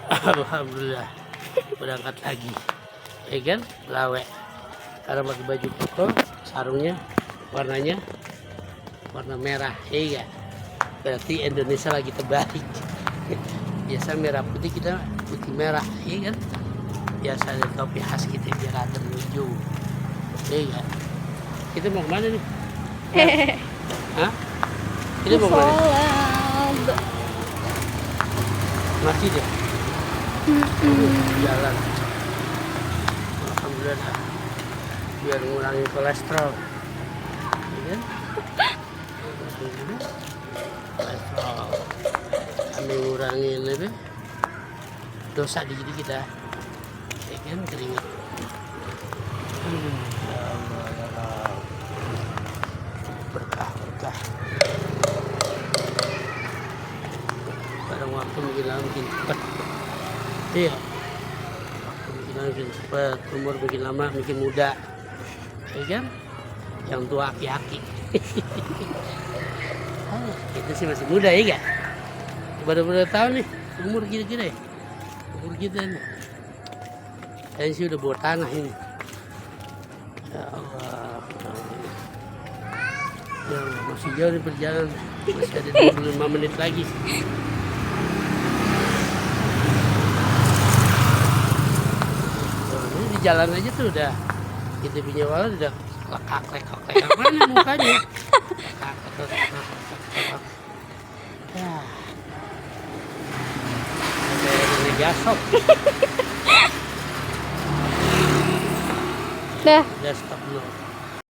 Alhamdulillah berangkat lagi, ya kan? Lawe. Karena pakai baju koko, sarungnya warnanya warna merah, iya. Berarti Indonesia lagi terbalik. Biasa merah putih, kita putih merah, iya kan? Biasa ada topi khas kita biar ada menuju, iya. Kita mau kemana nih? Hah? Kita mau kemana? Masjid ya? Jalan. Alhamdulillah. Biar ngurangi kolesterol. Ya kan? Kolesterol. Kami ngurangin lebih dosa dikit-dikit ya. Ya kan? Keringat. Ya Allah, ya Allah. Berkah. Kadang waktu mungkin lama makin cepat. Iya. Waktu makin lama makin cepat, umur makin lama makin muda. Ya kan? Yang tua aki-aki. Kita sih masih muda ya gak? Berapa tahun nih umur kira-kira ya? Umur kita nih. Saya sih udah bawa tanah ini. Ya Allah. Ya Allah, masih jauh nih perjalanan. Masih ada 25 menit lagi. Ini di jalan aja tuh udah kita punya wala udah lekak mana mukanya? Ya. Kayak nenek jasok. Dah. Udah stop dulu.